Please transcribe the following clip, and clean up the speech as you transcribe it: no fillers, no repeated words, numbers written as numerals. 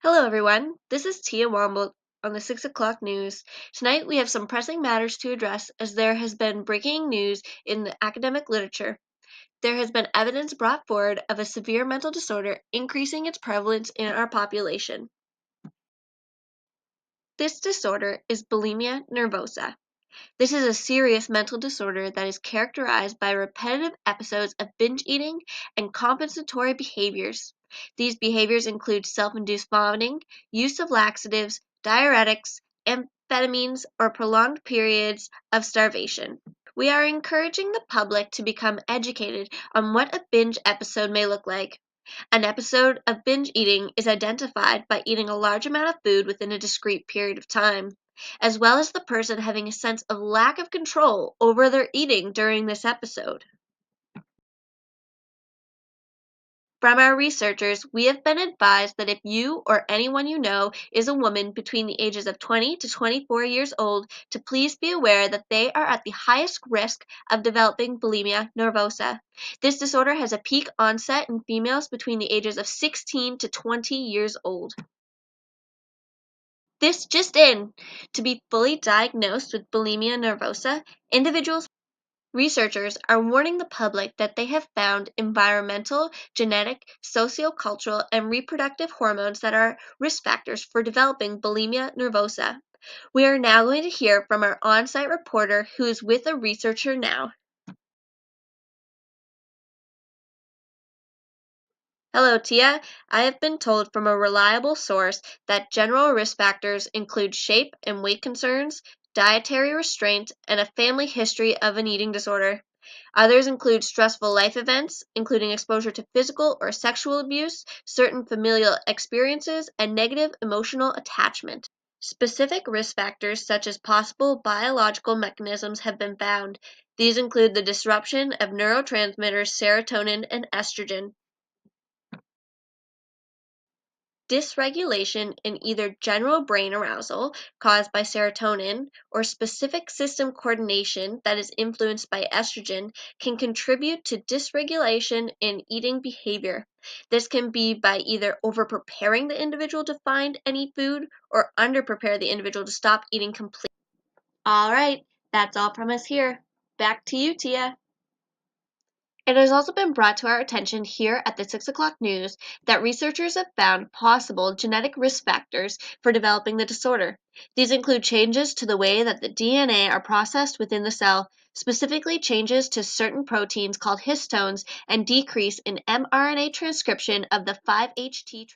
Hello, everyone. This is Tia Womble on the 6 o'clock news. Tonight, we have some pressing matters to address as there has been breaking news in the academic literature. There has been evidence brought forward of a severe mental disorder increasing its prevalence in our population. This disorder is bulimia nervosa. This is a serious mental disorder that is characterized by repetitive episodes of binge eating and compensatory behaviors. These behaviors include self-induced vomiting, use of laxatives, diuretics, amphetamines, or prolonged periods of starvation. We are encouraging the public to become educated on what a binge episode may look like. An episode of binge eating is identified by eating a large amount of food within a discrete period of time, as well as the person having a sense of lack of control over their eating during this episode. From our researchers, we have been advised that if you or anyone you know is a woman between the ages of 20 to 24 years old, to please be aware that they are at the highest risk of developing bulimia nervosa. This disorder has a peak onset in females between the ages of 16 to 20 years old. This just in: to be fully diagnosed with bulimia nervosa, individuals researchers are warning the public that they have found environmental, genetic, sociocultural, and reproductive hormones that are risk factors for developing bulimia nervosa. We are now going to hear from our on-site reporter who is with a researcher now. Hello, Tia. I have been told from a reliable source that general risk factors include shape and weight concerns, dietary restraint, and a family history of an eating disorder. Others include stressful life events, including exposure to physical or sexual abuse, certain familial experiences, and negative emotional attachment. Specific risk factors such as possible biological mechanisms have been found. These include the disruption of neurotransmitters serotonin and estrogen, dysregulation in either general brain arousal caused by serotonin or specific system coordination that is influenced by estrogen can contribute to dysregulation in eating behavior. This can be by either over-preparing the individual to find and eat food or under-prepare the individual to stop eating completely. All right, that's all from us here. Back to you, Tia. It has also been brought to our attention here at the 6 o'clock news that researchers have found possible genetic risk factors for developing the disorder. These include changes to the way that the DNA are processed within the cell, specifically changes to certain proteins called histones and decrease in mRNA transcription of the 5-HT